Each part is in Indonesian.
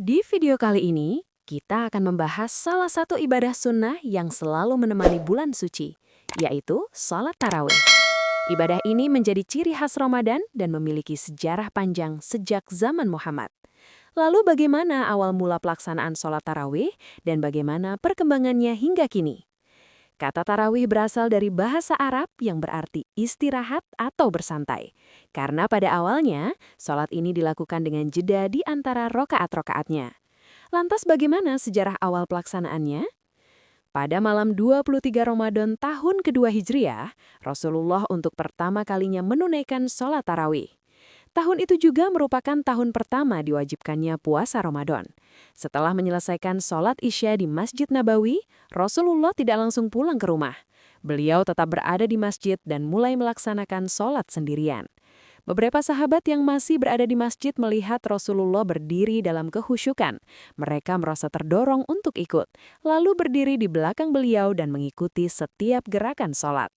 Di video kali ini, kita akan membahas salah satu ibadah sunnah yang selalu menemani bulan suci, yaitu sholat tarawih. Ibadah ini menjadi ciri khas Ramadan dan memiliki sejarah panjang sejak zaman Muhammad. Lalu bagaimana awal mula pelaksanaan sholat tarawih dan bagaimana perkembangannya hingga kini? Kata tarawih berasal dari bahasa Arab yang berarti istirahat atau bersantai. Karena pada awalnya, sholat ini dilakukan dengan jeda di antara rokaat-rokaatnya. Lantas bagaimana sejarah awal pelaksanaannya? Pada malam 23 Ramadan tahun kedua Hijriah, Rasulullah untuk pertama kalinya menunaikan sholat tarawih. Tahun itu juga merupakan tahun pertama diwajibkannya puasa Ramadan. Setelah menyelesaikan sholat Isya di Masjid Nabawi, Rasulullah tidak langsung pulang ke rumah. Beliau tetap berada di masjid dan mulai melaksanakan sholat sendirian. Beberapa sahabat yang masih berada di masjid melihat Rasulullah berdiri dalam kehusyukan. Mereka merasa terdorong untuk ikut, lalu berdiri di belakang beliau dan mengikuti setiap gerakan sholat.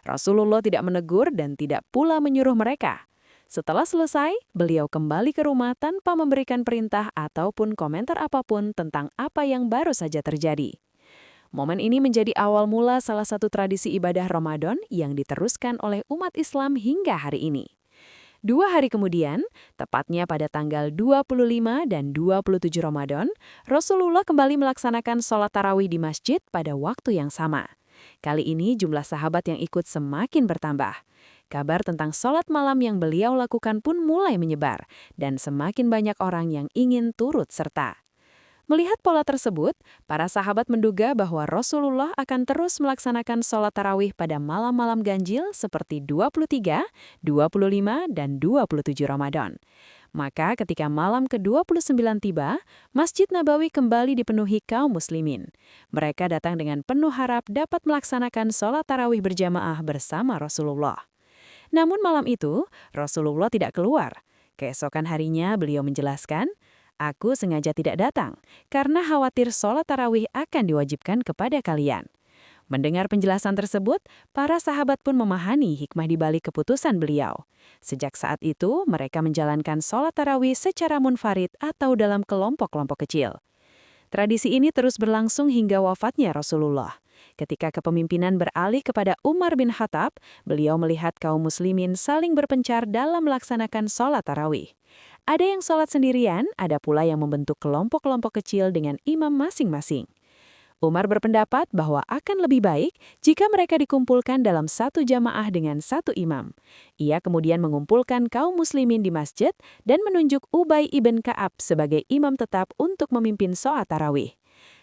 Rasulullah tidak menegur dan tidak pula menyuruh mereka. Setelah selesai, beliau kembali ke rumah tanpa memberikan perintah ataupun komentar apapun tentang apa yang baru saja terjadi. Momen ini menjadi awal mula salah satu tradisi ibadah Ramadan yang diteruskan oleh umat Islam hingga hari ini. 2 hari kemudian, tepatnya pada tanggal 25 dan 27 Ramadan, Rasulullah kembali melaksanakan sholat tarawih di masjid pada waktu yang sama. Kali ini jumlah sahabat yang ikut semakin bertambah. Kabar tentang sholat malam yang beliau lakukan pun mulai menyebar, dan semakin banyak orang yang ingin turut serta. Melihat pola tersebut, para sahabat menduga bahwa Rasulullah akan terus melaksanakan sholat tarawih pada malam-malam ganjil seperti 23, 25, dan 27 Ramadan. Maka ketika malam ke-29 tiba, Masjid Nabawi kembali dipenuhi kaum muslimin. Mereka datang dengan penuh harap dapat melaksanakan sholat tarawih berjamaah bersama Rasulullah. Namun malam itu, Rasulullah tidak keluar. Keesokan harinya beliau menjelaskan, "Aku sengaja tidak datang, karena khawatir sholat tarawih akan diwajibkan kepada kalian." Mendengar penjelasan tersebut, para sahabat pun memahami hikmah di balik keputusan beliau. Sejak saat itu, mereka menjalankan sholat tarawih secara munfarid atau dalam kelompok-kelompok kecil. Tradisi ini terus berlangsung hingga wafatnya Rasulullah. Ketika kepemimpinan beralih kepada Umar bin Khattab, beliau melihat kaum muslimin saling berpencar dalam melaksanakan sholat tarawih. Ada yang sholat sendirian, ada pula yang membentuk kelompok-kelompok kecil dengan imam masing-masing. Umar berpendapat bahwa akan lebih baik jika mereka dikumpulkan dalam satu jamaah dengan satu imam. Ia kemudian mengumpulkan kaum muslimin di masjid dan menunjuk Ubay ibn Ka'ab sebagai imam tetap untuk memimpin sholat tarawih.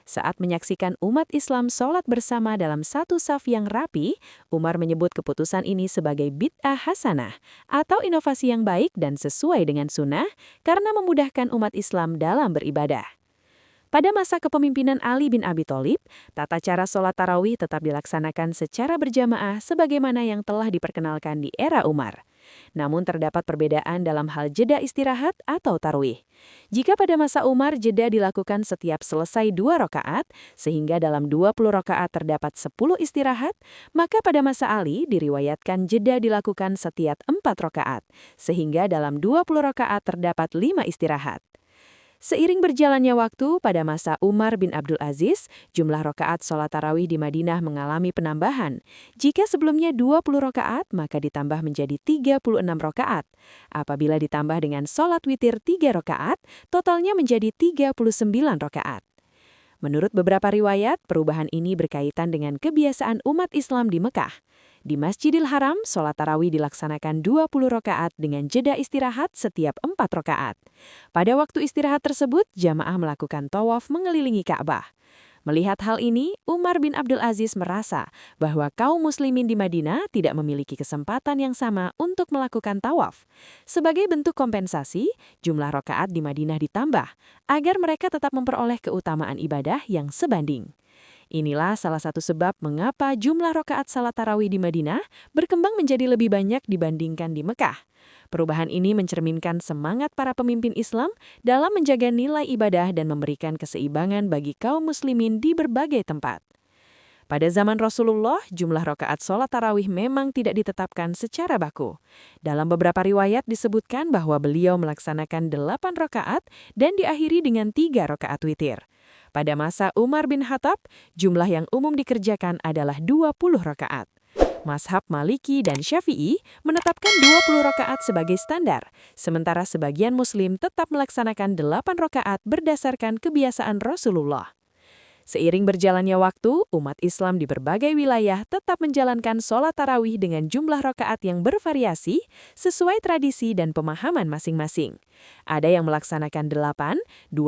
Saat menyaksikan umat Islam sholat bersama dalam satu saf yang rapi, Umar menyebut keputusan ini sebagai bid'ah hasanah atau inovasi yang baik dan sesuai dengan sunnah karena memudahkan umat Islam dalam beribadah. Pada masa kepemimpinan Ali bin Abi Thalib, tata cara sholat tarawih tetap dilaksanakan secara berjamaah sebagaimana yang telah diperkenalkan di era Umar. Namun terdapat perbedaan dalam hal jeda istirahat atau tarawih. Jika pada masa Umar jeda dilakukan setiap selesai 2 rakaat, sehingga dalam 20 rakaat terdapat 10 istirahat, maka pada masa Ali diriwayatkan jeda dilakukan setiap 4 rakaat, sehingga dalam 20 rakaat terdapat 5 istirahat. Seiring berjalannya waktu, pada masa Umar bin Abdul Aziz, jumlah rakaat sholat tarawih di Madinah mengalami penambahan. Jika sebelumnya 20 rakaat, maka ditambah menjadi 36 rakaat. Apabila ditambah dengan sholat witir 3 rakaat, totalnya menjadi 39 rakaat. Menurut beberapa riwayat, perubahan ini berkaitan dengan kebiasaan umat Islam di Mekah. Di Masjidil Haram, sholat tarawih dilaksanakan 20 rakaat dengan jeda istirahat setiap 4 rakaat. Pada waktu istirahat tersebut, jamaah melakukan tawaf mengelilingi Ka'bah. Melihat hal ini, Umar bin Abdul Aziz merasa bahwa kaum muslimin di Madinah tidak memiliki kesempatan yang sama untuk melakukan tawaf. Sebagai bentuk kompensasi, jumlah rakaat di Madinah ditambah agar mereka tetap memperoleh keutamaan ibadah yang sebanding. Inilah salah satu sebab mengapa jumlah rakaat salat tarawih di Madinah berkembang menjadi lebih banyak dibandingkan di Mekah. Perubahan ini mencerminkan semangat para pemimpin Islam dalam menjaga nilai ibadah dan memberikan keseimbangan bagi kaum muslimin di berbagai tempat. Pada zaman Rasulullah, jumlah rakaat sholat tarawih memang tidak ditetapkan secara baku. Dalam beberapa riwayat disebutkan bahwa beliau melaksanakan 8 rakaat dan diakhiri dengan 3 rakaat witir. Pada masa Umar bin Khattab, jumlah yang umum dikerjakan adalah 20 rakaat. Mazhab Maliki dan Syafi'i menetapkan 20 rakaat sebagai standar, sementara sebagian Muslim tetap melaksanakan 8 rakaat berdasarkan kebiasaan Rasulullah. Seiring berjalannya waktu, umat Islam di berbagai wilayah tetap menjalankan sholat tarawih dengan jumlah rakaat yang bervariasi sesuai tradisi dan pemahaman masing-masing. Ada yang melaksanakan 8, 20,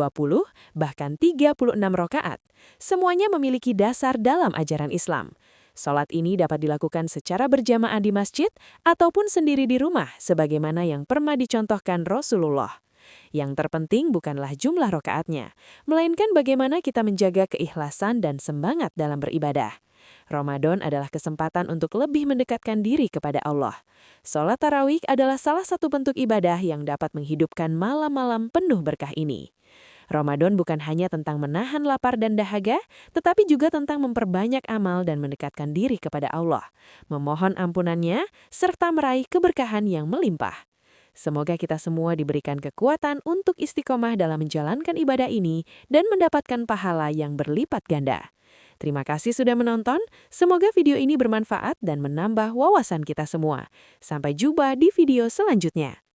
bahkan 36 rakaat. Semuanya memiliki dasar dalam ajaran Islam. Sholat ini dapat dilakukan secara berjamaah di masjid ataupun sendiri di rumah, sebagaimana yang pernah dicontohkan Rasulullah. Yang terpenting bukanlah jumlah rakaatnya, melainkan bagaimana kita menjaga keikhlasan dan semangat dalam beribadah. Ramadan adalah kesempatan untuk lebih mendekatkan diri kepada Allah. Sholat tarawih adalah salah satu bentuk ibadah yang dapat menghidupkan malam-malam penuh berkah ini. Ramadan bukan hanya tentang menahan lapar dan dahaga, tetapi juga tentang memperbanyak amal dan mendekatkan diri kepada Allah, memohon ampunannya, serta meraih keberkahan yang melimpah. Semoga kita semua diberikan kekuatan untuk istiqomah dalam menjalankan ibadah ini dan mendapatkan pahala yang berlipat ganda. Terima kasih sudah menonton, semoga video ini bermanfaat dan menambah wawasan kita semua. Sampai jumpa di video selanjutnya.